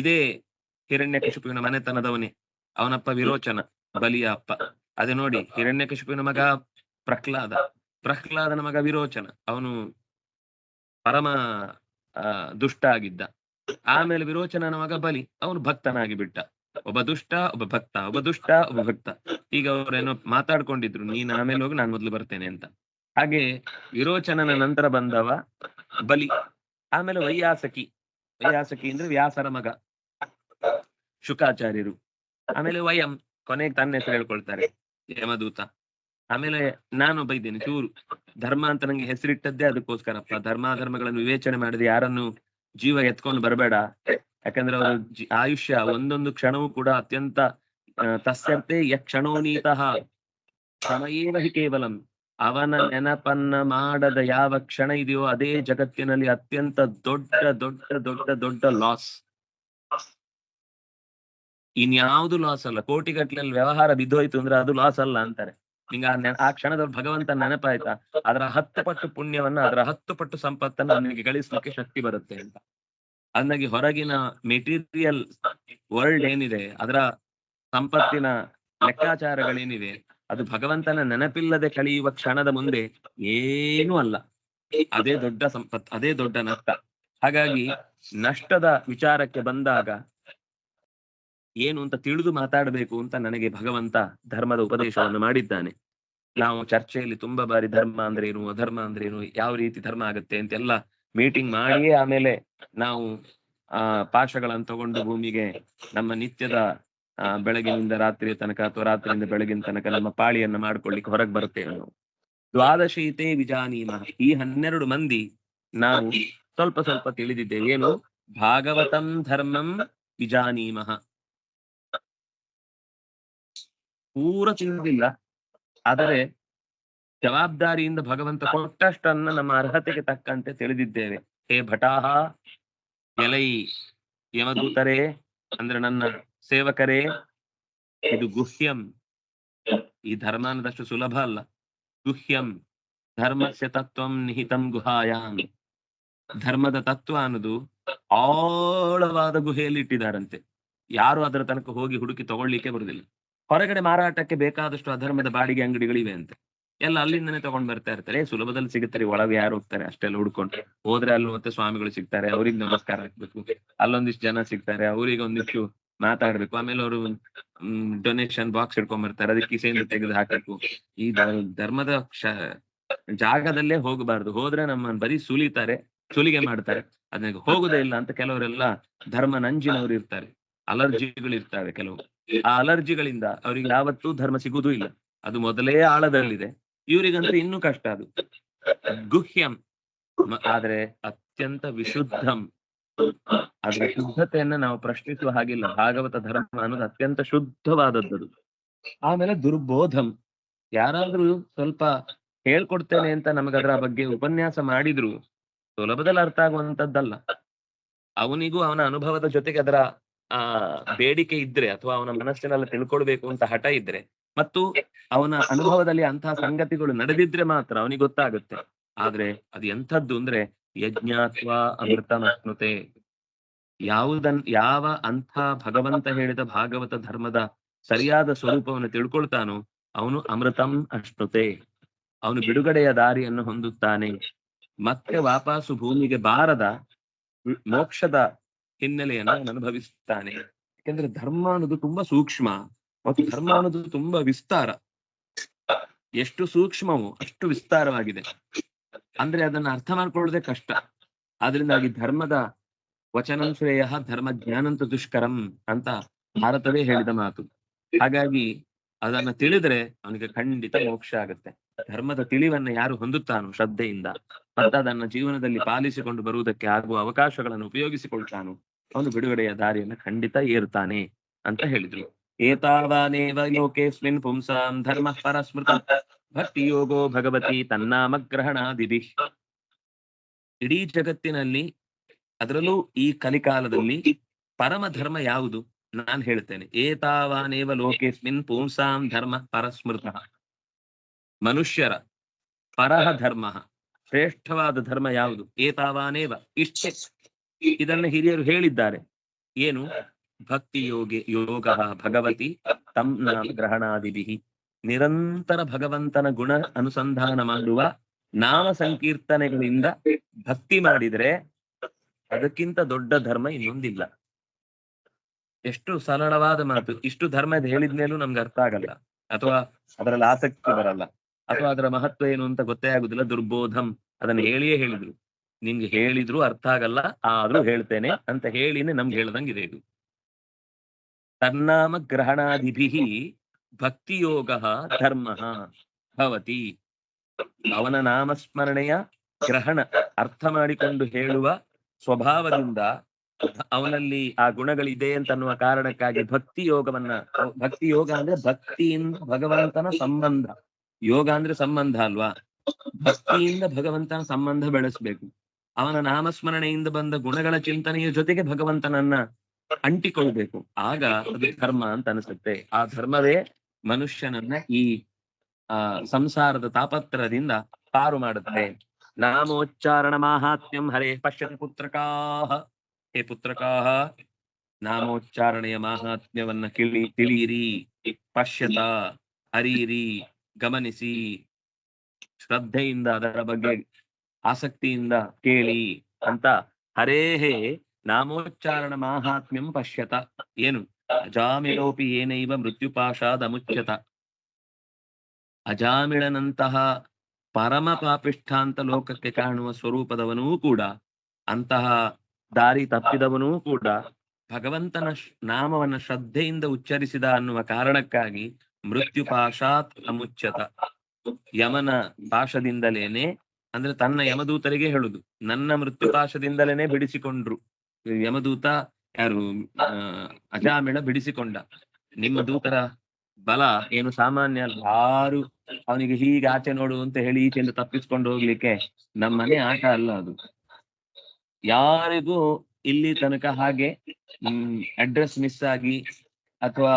ಇದೇ ಹಿರಣ್ಯಕಶಿಪುವಿನ ಮನೆತನದವನೇ, ಅವನಪ್ಪ ವಿರೋಚನ, ಬಲಿಯ ಅಪ್ಪ. ಅದೇ ನೋಡಿ, ಹಿರಣ್ಯಕಶಿಪುವಿನ ಮಗ ಪ್ರಹ್ಲಾದನ ಮಗ ವಿರೋಚನ, ಅವನು ಪರಮ ದುಷ್ಟ ಆಗಿದ್ದ. ಆಮೇಲೆ ವಿರೋಚನನ ಮಗ ಬಲಿ, ಅವನು ಭಕ್ತನಾಗಿ ಬಿಟ್ಟ. ಒಬ್ಬ ದುಷ್ಟ, ಒಬ್ಬ ಭಕ್ತ, ಒಬ್ಬ ದುಷ್ಟ, ಒಬ್ಬ ಭಕ್ತ. ಈಗ ಅವರೇನೋ ಮಾತಾಡ್ಕೊಂಡಿದ್ರು, ನೀನ್ ಆಮೇಲೆ ಹೋಗಿ ನಾನ್ ಮೊದ್ಲು ಬರ್ತೇನೆ ಅಂತ. ಹಾಗೆ ವಿರೋಚನನ ನಂತರ ಬಂದವ ಬಲಿ. ಆಮೇಲೆ ವೈಯಾಸಕಿ ಅಂದ್ರೆ ವ್ಯಾಸರ ಮಗ, ಶುಕಾಚಾರ್ಯರು. ಆಮೇಲೆ ವಯಂ, ಕೊನೆಗೆ ತನ್ನ ಹೆಸರು ಹೇಳ್ಕೊಳ್ತಾರೆ, ಯಮದೂತ. ಆಮೇಲೆ ನಾನೊಬ್ಬ ಇದ್ದೇನೆ ಚೂರು, ಧರ್ಮ ಅಂತ ನಂಗೆ ಹೆಸರಿಟ್ಟದ್ದೇ ಅದಕ್ಕೋಸ್ಕರಪ್ಪ. ಧರ್ಮಾಧರ್ಮಗಳನ್ನು ವಿವೇಚನೆ ಮಾಡಿದ್ರೆ ಯಾರನ್ನು ಜೀವ ಎತ್ಕೊಂಡು ಬರಬೇಡ, ಯಾಕಂದ್ರೆ ಅವರು ಆಯುಷ್ಯ ಒಂದೊಂದು ಕ್ಷಣವೂ ಕೂಡ ಅತ್ಯಂತ ತಸ್ಯರ್ತೆ ಯಕ್ಷಣೋನೀತಃ ಸಮಯೇವ ಹಿ ಕೇವಲಂ. ಅವನ ನೆನಪನ್ನ ಮಾಡದ ಯಾವ ಕ್ಷಣ ಇದೆಯೋ ಅದೇ ಜಗತ್ತಿನಲ್ಲಿ ಅತ್ಯಂತ ದೊಡ್ಡ ದೊಡ್ಡ ದೊಡ್ಡ ದೊಡ್ಡ ಲಾಸ್. ಇನ್ಯಾವುದು ಲಾಸ್ ಅಲ್ಲ. ಕೋಟಿಗಟ್ಟಲೆ ವ್ಯವಹಾರ ಬಿದ್ದೋಯ್ತು ಅಂದ್ರೆ ಅದು ಲಾಸ್ ಅಲ್ಲ ಅಂತಾರೆ. ನಿಂಗ ಆ ಕ್ಷಣದಲ್ಲಿ ಭಗವಂತ ನೆನಪಾಯ್ತಾ, ಅದರ 10 ಪಟ್ಟು ಪುಣ್ಯವನ್ನ, ಅದರ 10 ಪಟ್ಟು ಸಂಪತ್ತನ್ನ ನಿನಗೆ ಗಳಿಸ್ಲಿಕ್ಕೆ ಶಕ್ತಿ ಬರುತ್ತೆ ಅಂತ. ಅಂದಾಗಿ ಹೊರಗಿನ ಮೆಟೀರಿಯಲ್ ವರ್ಲ್ಡ್ ಏನಿದೆ, ಅದರ ಸಂಪತ್ತಿನ ಲೆಕ್ಕಾಚಾರಗಳೇನಿವೆ, ಅದು ಭಗವಂತನ ನೆನಪಿಲ್ಲದೆ ಕಳೆಯುವ ಕ್ಷಣದ ಮುಂದೆ ಏನೂ ಅಲ್ಲ. ಅದೇ ದೊಡ್ಡ ಸಂಪತ್ತು, ಅದೇ ದೊಡ್ಡ ನಷ್ಟ. ಹಾಗಾಗಿ ನಷ್ಟದ ವಿಚಾರಕ್ಕೆ ಬಂದಾಗ ಏನು ಅಂತ ತಿಳಿದು ಮಾತಾಡಬೇಕು ಅಂತ ನನಗೆ ಭಗವಂತ ಧರ್ಮದ ಉಪದೇಶವನ್ನು ಮಾಡಿದ್ದಾನೆ. ನಾವು ಚರ್ಚೆಯಲ್ಲಿ ತುಂಬಾ ಬಾರಿ ಧರ್ಮ ಅಂದ್ರೆ ಏನು, ಅಧರ್ಮ ಅಂದ್ರೆ ಏನು, ಯಾವ ರೀತಿ ಧರ್ಮ ಆಗುತ್ತೆ ಅಂತೆಲ್ಲ ಮೀಟಿಂಗ್ ಮಾಡಿಯೇ ಆಮೇಲೆ ನಾವು ಪಾಶಗಳನ್ನು ತಗೊಂಡು ಭೂಮಿಗೆ ನಮ್ಮ ನಿತ್ಯದ ಬೆಳಗಿನಿಂದ ರಾತ್ರಿಯ ತನಕ ಅಥವಾ ರಾತ್ರಿಯಿಂದ ಬೆಳಗಿನ ತನಕ ನಮ್ಮ ಪಾಳಿಯನ್ನ ಮಾಡ್ಕೊಳ್ಳಿಕ್ಕೆ ಹೊರಗೆ ಬರುತ್ತೇವೆ ನಾವು. ದ್ವಾದಶೀತೆ ವಿಜಾನೀಮ, ಈ 12 ಮಂದಿ ನಾವು ಸ್ವಲ್ಪ ಸ್ವಲ್ಪ ತಿಳಿದಿದ್ದೇವೆ. ಏನು? ಭಾಗವತಂ ಧರ್ಮಂ ವಿಜಾನೀಮಃ. ಪೂರ ತಿಳಿದಿಲ್ಲ, ಆದರೆ ಜವಾಬ್ದಾರಿಯಿಂದ ಭಗವಂತ ಕೊಟ್ಟಷ್ಟನ್ನ ನಮ್ಮ ಅರ್ಹತೆಗೆ ತಕ್ಕಂತೆ ತಿಳಿದಿದ್ದೇವೆ. ಹೇ ಭಟಾಹ, ಎಲೈ ಯಮದೂತರೇ, ಅಂದ್ರೆ ನನ್ನ ಸೇವಕರೇ, ಇದು ಗುಹ್ಯಂ. ಈ ಧರ್ಮ ಅನ್ನೋದಷ್ಟು ಸುಲಭ ಅಲ್ಲ. ಗುಹ್ಯಂ ಧರ್ಮಸ್ಯ ತತ್ವಂ ನಿಹಿತಂ ಗುಹಾಯಾಮ್. ಧರ್ಮದ ತತ್ವ ಅನ್ನೋದು ಆಳವಾದ ಗುಹೆಯಲ್ಲಿ ಇಟ್ಟಿದ್ದಾರಂತೆ. ಯಾರು ಅದರ ತನಕ ಹೋಗಿ ಹುಡುಕಿ ತಗೊಳ್ಳಿಕ್ಕೆ ಬರುದಿಲ್ಲ. ಹೊರಗಡೆ ಮಾರಾಟಕ್ಕೆ ಬೇಕಾದಷ್ಟು ಅಧರ್ಮದ ಬಾಡಿಗೆ ಅಂಗಡಿಗಳಿವೆ ಅಂತೆ. ಎಲ್ಲ ಅಲ್ಲಿಂದನೇ ತಗೊಂಡ್ ಬರ್ತಾ ಇರ್ತಾರೆ. ಸುಲಭದಲ್ಲಿ ಸಿಗುತ್ತಾರೆ, ಒಳಗೆ ಯಾರು ಹೋಗ್ತಾರೆ ಅಷ್ಟೆಲ್ಲ ಹುಡ್ಕೊಂಡು ಹೋದ್ರೆ ಅಲ್ಲಿ ಮತ್ತೆ ಸ್ವಾಮಿಗಳು ಸಿಗ್ತಾರೆ, ಅವ್ರಿಗೆ ನಮಸ್ಕಾರ ಹಾಕ್ಬೇಕು. ಅಲ್ಲೊಂದಿಷ್ಟು ಜನ ಸಿಗ್ತಾರೆ, ಅವ್ರಿಗೆ ಒಂದಿಷ್ಟು ಮಾತಾಡ್ಬೇಕು. ಆಮೇಲೆ ಅವರು ಡೊನೇಷನ್ ಬಾಕ್ಸ್ ಹಿಡ್ಕೊಂಡ್ ಬರ್ತಾರೆ, ಅದಕ್ಕೆ ಕಿಸೆಯಿಂದ ತೆಗೆದು ಹಾಕಬೇಕು. ಈ ಧರ್ಮದ ಜಾಗದಲ್ಲೇ ಹೋಗಬಾರ್ದು. ಹೋದ್ರೆ ನಮ್ಮನ್ನು ಬರೀ ಸುಲಿಗೆ ಮಾಡ್ತಾರೆ. ಅದನ್ನ ಹೋಗುದೇ ಇಲ್ಲ ಅಂತ ಕೆಲವರೆಲ್ಲ ಧರ್ಮ ನಂಜಿನವರು ಇರ್ತಾರೆ, ಅಲರ್ಜಿಗಳು ಇರ್ತವೆ ಕೆಲವು. ಆ ಅಲರ್ಜಿಗಳಿಂದ ಅವ್ರಿಗೆ ಯಾವತ್ತೂ ಧರ್ಮ ಸಿಗುವುದೂ ಇಲ್ಲ. ಅದು ಮೊದಲೇ ಆಳದಲ್ಲಿದೆ. ಇವರಿಗಂತೂ ಇನ್ನೂ ಕಷ್ಟ. ಅದು ಗುಹ್ಯಂ, ಆದ್ರೆ ಅತ್ಯಂತ ವಿಶುದ್ಧಂ. ಅದರ ಶುದ್ಧತೆಯನ್ನ ನಾವು ಪ್ರಶ್ನಿಸುವ ಹಾಗಿಲ್ಲ. ಭಾಗವತ ಧರ್ಮ ಅನ್ನೋದು ಅತ್ಯಂತ ಶುದ್ಧವಾದದ್ದು. ಆಮೇಲೆ ದುರ್ಬೋಧಂ, ಯಾರಾದ್ರೂ ಸ್ವಲ್ಪ ಹೇಳ್ಕೊಡ್ತೇನೆ ಅಂತ ನಮಗದರ ಬಗ್ಗೆ ಉಪನ್ಯಾಸ ಮಾಡಿದ್ರು ಸುಲಭದಲ್ಲಿ ಅರ್ಥ ಆಗುವಂತದ್ದಲ್ಲ. ಅವನಿಗೂ ಅವನ ಅನುಭವದ ಜೊತೆಗೆ ಅದರ ಬೇಡಿಕೆ ಇದ್ರೆ, ಅಥವಾ ಅವನ ಮನಸ್ಸಿನಲ್ಲಿ ತಿಳ್ಕೊಳ್ಬೇಕು ಅಂತ ಹಠ ಇದ್ರೆ, ಮತ್ತು ಅವನ ಅನುಭವದಲ್ಲಿ ಅಂತಹ ಸಂಗತಿಗಳು ನಡೆದಿದ್ರೆ ಮಾತ್ರ ಅವನಿಗೆ ಗೊತ್ತಾಗುತ್ತೆ. ಆದ್ರೆ ಅದು ಎಂಥದ್ದು ಅಂದ್ರೆ ಯಜ್ಞಾತ್ವ ಅಮೃತಮಶ್ನುತೆ. ಯಾವ ಅಂಥ ಭಗವಂತ ಹೇಳಿದ ಭಾಗವತ ಧರ್ಮದ ಸರಿಯಾದ ಸ್ವರೂಪವನ್ನು ತಿಳ್ಕೊಳ್ತಾನೋ ಅವನು ಅಮೃತಂ ಅಶ್ನುತೆ, ಅವನು ಬಿಡುಗಡೆಯ ದಾರಿಯನ್ನು ಹೊಂದುತ್ತಾನೆ. ಮತ್ತೆ ವಾಪಸ್ಸು ಭೂಮಿಗೆ ಬಾರದ ಮೋಕ್ಷದ ಹಿನ್ನೆಲೆಯನ್ನು ಅನುಭವಿಸುತ್ತಾನೆ. ಯಾಕೆಂದ್ರೆ ಧರ್ಮ ಅನ್ನೋದು ತುಂಬಾ ಸೂಕ್ಷ್ಮ ಮತ್ತು ಧರ್ಮ ಅನ್ನೋದು ತುಂಬಾ ವಿಸ್ತಾರ. ಎಷ್ಟು ಸೂಕ್ಷ್ಮವೋ ಅಷ್ಟು ವಿಸ್ತಾರವಾಗಿದೆ. ಅಂದ್ರೆ ಅದನ್ನ ಅರ್ಥ ಮಾಡ್ಕೊಳ್ಳೋದೇ ಕಷ್ಟ. ಆದ್ರಿಂದಾಗಿ ಧರ್ಮದ ವಚನಂ ಶ್ರೇಯ ಧರ್ಮ ಜ್ಞಾನಂತ ದುಷ್ಕರಂ ಅಂತ ಭಾರತವೇ ಹೇಳಿದ ಮಾತು. ಹಾಗಾಗಿ ಅದನ್ನ ತಿಳಿದ್ರೆ ಅವನಿಗೆ ಖಂಡಿತ ಮೋಕ್ಷ ಆಗುತ್ತೆ. ಧರ್ಮದ ತಿಳಿವನ್ನ ಯಾರು ಹೊಂದುತ್ತಾನೋ ಶ್ರದ್ಧೆಯಿಂದ, ಮತ್ತೆ ಅದನ್ನ ಜೀವನದಲ್ಲಿ ಪಾಲಿಸಿಕೊಂಡು ಬರುವುದಕ್ಕೆ ಆಗುವ ಅವಕಾಶಗಳನ್ನು ಉಪಯೋಗಿಸಿಕೊಳ್ತಾನೋ ಅವನು ಬಿಡುಗಡೆಯ ದಾರಿಯನ್ನು ಖಂಡಿತ ಏರ್ತಾನೆ ಅಂತ ಹೇಳಿದ್ರು. ಏತಾವಾನೇವ ಲೋಕೇಸ್ಮಿನ್ ಪುಂಸಾಂ ಧರ್ಮ ಪರಸ್ಮೃತ ಭಕ್ತಿ ಯೋಗೋ ಭಗವತಿ ತನ್ನಾಮ ಗ್ರಹಣಾದಿಭಿ. ಇಡೀ ಜಗತ್ತಿನಲ್ಲಿ, ಅದರಲ್ಲೂ ಈ ಕಲಿಕಾಲದಲ್ಲಿ ಪರಮ ಧರ್ಮ ಯಾವುದು? ನಾನು ಹೇಳ್ತೇನೆ. ಏತಾವಾನೇವ ಲೋಕೇಸ್ಮಿನ್ ಪುಂಸಾಂ ಧರ್ಮ ಪರಸ್ಮೃತ. ಮನುಷ್ಯರ ಪರಹ ಧರ್ಮ, ಶ್ರೇಷ್ಠವಾದ ಧರ್ಮ ಯಾವುದು? ಏತಾವಾನೇವ, ಇಷ್ಟೇ. ಇದನ್ನ ಹಿರಿಯರು ಹೇಳಿದ್ದಾರೆ. ಏನು? ಭಕ್ತಿ ಯೋಗ ಭಗವತಿ ತಂ ನಾಮ ಗ್ರಹಣಾದಿಭಿ. ನಿರಂತರ ಭಗವಂತನ ಗುಣ ಅನುಸಂಧಾನ ಮಾಡುವ ನಾಮ ಸಂಕೀರ್ತನೆಗಳಿಂದ ಭಕ್ತಿ ಮಾಡಿದ್ರೆ ಅದಕ್ಕಿಂತ ದೊಡ್ಡ ಧರ್ಮ ಇನ್ನೊಂದಿಲ್ಲ. ಎಷ್ಟು ಸರಳವಾದ ಮಾತು. ಇಷ್ಟು ಧರ್ಮ ಹೇಳಿದ್ಮೇಲೂ ನಮ್ಗೆ ಅರ್ಥ ಆಗಲ್ಲ, ಅಥವಾ ಅದರಲ್ಲಿ ಆಸಕ್ತಿ ಬರಲ್ಲ, ಅಥವಾ ಅದರ ಮಹತ್ವ ಏನು ಅಂತ ಗೊತ್ತೇ ಆಗುದಿಲ್ಲ. ದುರ್ಬೋಧಂ, ಅದನ್ನ ಹೇಳಿದ್ರು. ನಿಮ್ಗೆ ಹೇಳಿದ್ರು ಅರ್ಥ ಆಗಲ್ಲ, ಆದ್ರೂ ಹೇಳ್ತೇನೆ ಅಂತ ಹೇಳಿನೇ ನಮ್ಗೆ ಹೇಳ್ದಂಗಿದೆ ಇದು. ತನ್ನಾಮ ಗ್ರಹಣಾದಿಭಿ ಭಕ್ತಿಯೋಗ ಧರ್ಮ ಭವತಿ. ಅವನ ನಾಮಸ್ಮರಣೆಯ ಗ್ರಹಣ, ಅರ್ಥ ಮಾಡಿಕೊಂಡು ಹೇಳುವ ಸ್ವಭಾವದಿಂದ ಅವನಲ್ಲಿ ಆ ಗುಣಗಳಿದೆ ಅಂತನ್ನುವ ಕಾರಣಕ್ಕಾಗಿ ಭಕ್ತಿ ಯೋಗ ಅಂದ್ರೆ ಭಕ್ತಿಯಿಂದ ಭಗವಂತನ ಸಂಬಂಧ. ಯೋಗ ಅಂದ್ರೆ ಸಂಬಂಧ ಅಲ್ವಾ? ಭಕ್ತಿಯಿಂದ ಭಗವಂತನ ಸಂಬಂಧ ಬೆಳೆಸ್ಬೇಕು. ಅವನ ನಾಮಸ್ಮರಣೆಯಿಂದ ಬಂದ ಗುಣಗಳ ಚಿಂತನೆಯ ಜೊತೆಗೆ ಭಗವಂತನನ್ನ ಅಂಟಿಕೊಳ್ಬೇಕು. ಆಗ ಅದು ಧರ್ಮ ಅಂತ ಅನಿಸುತ್ತೆ. ಆ ಧರ್ಮವೇ ಮನುಷ್ಯನನ್ನ ಈ ಸಂಸಾರದ ತಾಪತ್ರದಿಂದ ಪಾರು ಮಾಡುತ್ತೆ. ನಾಮೋಚ್ಚಾರಣ ಮಾಹಾತ್ಮ್ಯಂ ಹರೇ ಪಶ್ಯತಿ ಪುತ್ರಕಾಹ. ಹೇ ಪುತ್ರಕಾಹ, ನಾಮೋಚ್ಚಾರಣೆಯ ಮಾಹಾತ್ಮ್ಯವನ್ನ ತಿಳಿಯಿರಿ. ಪಶ್ಯತ, ಅರಿಯಿರಿ, ಗಮನಿಸಿ, ಶ್ರದ್ಧೆಯಿಂದ ಅದರ ಬಗ್ಗೆ ಆಸಕ್ತಿಯಿಂದ ಕೇಳಿ ಅಂತ. ಹರೇಹೇ ನಾಮೋಚ್ಚಾರಣ ಮಾಹಾತ್ಮ್ಯಂ ಪಶ್ಯತ. ಏನು? ಅಜಾಮಿಲೋಪಿ ಏನೈವ ಮೃತ್ಯುಪಾಶಾದ ಅಮುಚ್ಯತ. ಅಜಾಮಿಳನಂತಹ ಪರಮ ಪಾಪಿಷ್ಠ ಅಂತ ಲೋಕಕ್ಕೆ ಕಾಣುವ ಸ್ವರೂಪದವನೂ ಕೂಡ, ಅಂತಹ ದಾರಿ ತಪ್ಪಿದವನೂ ಕೂಡ ಭಗವಂತನ ನಾಮವನ್ನ ಶ್ರದ್ಧೆಯಿಂದ ಉಚ್ಚರಿಸಿದ ಅನ್ನುವ ಕಾರಣಕ್ಕಾಗಿ ಮೃತ್ಯು ಪಾಶಾತ್ ಅಮುಚ್ಯತ, ಯಮನ ಪಾಶದಿಂದಲೇನೆ, ಅಂದ್ರೆ ತನ್ನ ಯಮದೂತರಿಗೆ ಹೇಳುದು, ನನ್ನ ಮೃತ್ಯು ಪಾಶದಿಂದಲೇನೆ ಬಿಡಿಸಿಕೊಂಡ್ರು. ಯಮದೂತ ಯಾರು? ಅಜಾಮಿಳ ಬಿಡಿಸಿಕೊಂಡ. ನಿಮ್ಮ ದೂತರ ಬಲ ಏನು ಸಾಮಾನ್ಯ ಅಲ್ಲ. ಯಾರು ಅವನಿಗೆ ಹೀಗೆ ಆಚೆ ನೋಡು ಅಂತ ಹೇಳಿ ಈಚೆಯಿಂದ ತಪ್ಪಿಸ್ಕೊಂಡು ಹೋಗ್ಲಿಕ್ಕೆ ನಮ್ಮನೆ ಆಟ ಅಲ್ಲ ಅದು. ಯಾರಿಗೂ ಇಲ್ಲಿ ತನಕ ಹಾಗೆ ಅಡ್ರೆಸ್ ಮಿಸ್ ಆಗಿ ಅಥವಾ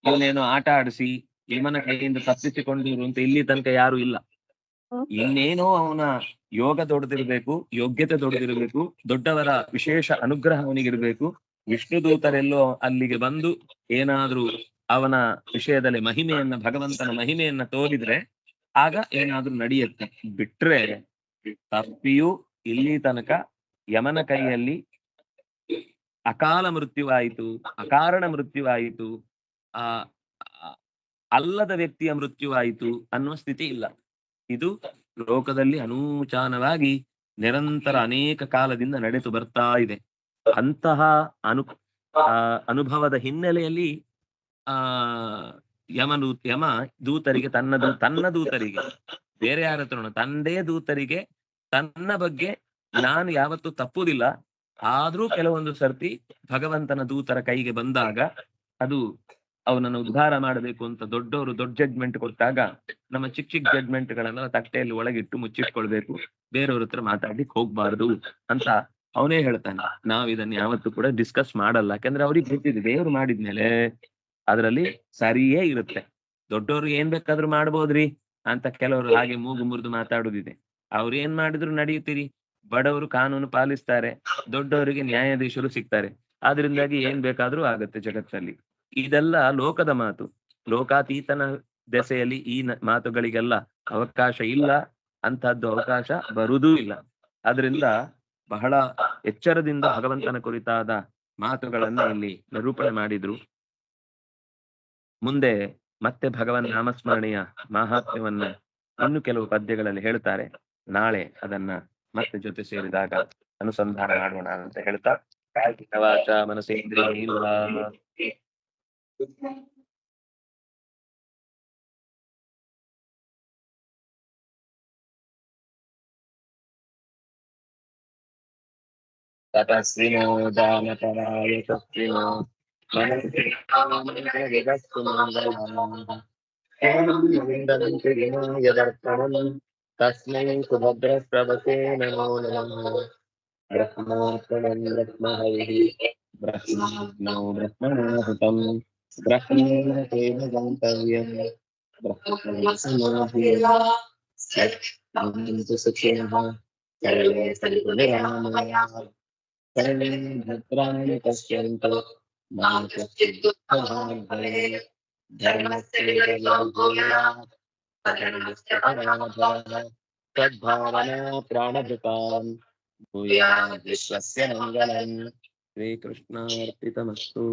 ಇವನೇನೋ ಆಟ ಆಡಿಸಿ ಯಮನ ಕೈಯಿಂದ ತಪ್ಪಿಸಿಕೊಂಡಿರು ಅಂತ ಇಲ್ಲಿ ತನಕ ಯಾರು ಇಲ್ಲ. ಇನ್ನೇನೋ ಅವನ ಯೋಗ ದೊಡ್ಡದಿರ್ಬೇಕು, ಯೋಗ್ಯತೆ ದೊಡ್ಡದಿರ್ಬೇಕು, ದೊಡ್ಡವರ ವಿಶೇಷ ಅನುಗ್ರಹ ಅವನಿಗಿರ್ಬೇಕು. ವಿಷ್ಣು ದೂತರೆಲ್ಲೋ ಅಲ್ಲಿಗೆ ಬಂದು ಏನಾದ್ರೂ ಅವನ ವಿಷಯದಲ್ಲಿ ಮಹಿಮೆಯನ್ನ, ಭಗವಂತನ ಮಹಿಮೆಯನ್ನ ತೋರಿದ್ರೆ ಆಗ ಏನಾದ್ರೂ ನಡೆಯುತ್ತೆ. ಬಿಟ್ರೆ ತಪ್ಪಿಯೂ ಇಲ್ಲಿ ತನಕ ಯಮನ ಕೈಯಲ್ಲಿ ಅಕಾಲ ಮೃತ್ಯುವಾಯಿತು, ಅಕಾರಣ ಮೃತ್ಯುವಾಯಿತು, ಅಲ್ಲದ ವ್ಯಕ್ತಿಯ ಮೃತ್ಯುವಾಯಿತು ಅನ್ನುವ ಸ್ಥಿತಿ ಇಲ್ಲ. ಇದು ಲೋಕದಲ್ಲಿ ಅನೂಚಾನವಾಗಿ ನಿರಂತರ ಅನೇಕ ಕಾಲದಿಂದ ನಡೆದು ಬರ್ತಾ ಇದೆ. ಅಂತಹ ಅನುಭವದ ಹಿನ್ನೆಲೆಯಲ್ಲಿ ಯಮ ದೂತರಿಗೆ ತನ್ನ ದೂತರಿಗೆ, ಬೇರೆ ಯಾರ ಹತ್ರ, ತಂದೆ ದೂತರಿಗೆ ತನ್ನ ಬಗ್ಗೆ ನಾನು ಯಾವತ್ತೂ ತಪ್ಪುದಿಲ್ಲ, ಆದ್ರೂ ಕೆಲವೊಂದು ಸರ್ತಿ ಭಗವಂತನ ದೂತರ ಕೈಗೆ ಬಂದಾಗ ಅದು ಅವನನ್ನು ಉದ್ಧಾರ ಮಾಡಬೇಕು ಅಂತ ದೊಡ್ಡವರು ದೊಡ್ಡ ಜಡ್ಜ್ಮೆಂಟ್ ಕೊಟ್ಟಾಗ ನಮ್ಮ ಚಿಕ್ಕ ಚಿಕ್ಕ ಜಡ್ಜ್ಮೆಂಟ್ ಗಳನ್ನ ತಟ್ಟೆಯಲ್ಲಿ ಒಳಗಿಟ್ಟು ಮುಚ್ಚಿಟ್ಕೊಳ್ಬೇಕು, ಬೇರೆಯವ್ರ ಹತ್ರ ಮಾತಾಡ್ಲಿಕ್ಕೆ ಹೋಗ್ಬಾರ್ದು ಅಂತ ಅವನೇ ಹೇಳ್ತಾನೆ. ನಾವ್ ಇದನ್ನ ಯಾವತ್ತೂ ಕೂಡ ಡಿಸ್ಕಸ್ ಮಾಡಲ್ಲ, ಯಾಕಂದ್ರೆ ಅವ್ರಿಗೆ ಗೊತ್ತಿದೆ ದೇವ್ರು ಮಾಡಿದ್ಮೇಲೆ ಅದ್ರಲ್ಲಿ ಸರಿಯೇ ಇರುತ್ತೆ. ದೊಡ್ಡವ್ರು ಏನ್ ಬೇಕಾದ್ರೂ ಮಾಡ್ಬೋದ್ರಿ ಅಂತ ಕೆಲವರು ಹಾಗೆ ಮೂಗು ಮುರಿದು ಮಾತಾಡುದಿದೆ. ಅವ್ರು ಏನ್ ಮಾಡಿದ್ರು ನಡೆಯುತ್ತೀರಿ. ಬಡವರು ಕಾನೂನು ಪಾಲಿಸ್ತಾರೆ, ದೊಡ್ಡವರಿಗೆ ನ್ಯಾಯಾಧೀಶರು ಸಿಗ್ತಾರೆ, ಆದ್ರಿಂದಾಗಿ ಏನ್ ಬೇಕಾದ್ರೂ ಆಗತ್ತೆ ಜಗತ್ತಲ್ಲಿ. ಇದೆಲ್ಲ ಲೋಕದ ಮಾತು. ಲೋಕಾತೀತನ ದೆಸೆಯಲ್ಲಿ ಈ ಮಾತುಗಳಿಗೆಲ್ಲ ಅವಕಾಶ ಇಲ್ಲ, ಅಂತಹದ್ದು ಅವಕಾಶ ಬರುವುದೂ ಇಲ್ಲ. ಆದ್ರಿಂದ ಬಹಳ ಎಚ್ಚರದಿಂದ ಭಗವಂತನ ಕುರಿತಾದ ಮಾತುಗಳನ್ನ ಇಲ್ಲಿ ನಿರೂಪಣೆ ಮಾಡಿದ್ರು. ಮುಂದೆ ಮತ್ತೆ ಭಗವನ್ ನಾಮಸ್ಮರಣೆಯ ಮಹಾತ್ಮ್ಯವನ್ನ ಇನ್ನು ಕೆಲವು ಪದ್ಯಗಳಲ್ಲಿ ಹೇಳ್ತಾರೆ. ನಾಳೆ ಅದನ್ನ ಮತ್ತೆ ಜೊತೆ ಸೇರಿದಾಗ ಅನುಸಂಧಾನ ಮಾಡೋಣ ಅಂತ ಹೇಳ್ತಾ, ವಾಚ ಮನಸೇಂದ್ರಿಯೈರ್ವಾ ತಪಸ್ವಿನೋ ದಾನಪರಾಯ ತಸ್ವಿನೋ ತಸ್ಮೈ ಸುಭದ್ರಪ್ರಭಸೇ ನಮೋ ನಮಃ. ಬ್ರಹ್ಮಾರ್ಪಣಂ ಬ್ರಹ್ಮಹರಿಃ ಬ್ರಹ್ಮಾಗ್ನೋ ಬ್ರಹ್ಮಣಾಹುತಂ ಬ್ರಹ್ಮೇಣ ತೇನ ಗಂತವ್ಯಂ ಬ್ರಹ್ಮಸಮಾಧಿಯಾ ಸತ್ ಸುಖಿನಃ ಸರ್ವೇ ಸಂತು ನಿರಾಮಯಾಃ ಸರ್ವೇ ಭದ್ರಾಣಿ ಪಶ್ಯन्तು ಮಾ ಕಶ್ಚಿತ್ ದುಃಖಭಾಗ್ ಭವೇತ್. ಧರ್ಮಸ್ಯ ವಿಜಯೋ ಭೂಯಾತ್ ಅಧರ್ಮಸ್ಯ ಪರಾಜಯಃ ತದ್ಭಾವನಾ ಪ್ರಾಣಭೃತಾಂ ಭೂಯಾತ್ ವಿಶ್ವಸ್ಯ ಮಂಗಲಂ. ಶ್ರೀಕೃಷ್ಣಾರ್ಪಿತಮಸ್ತು.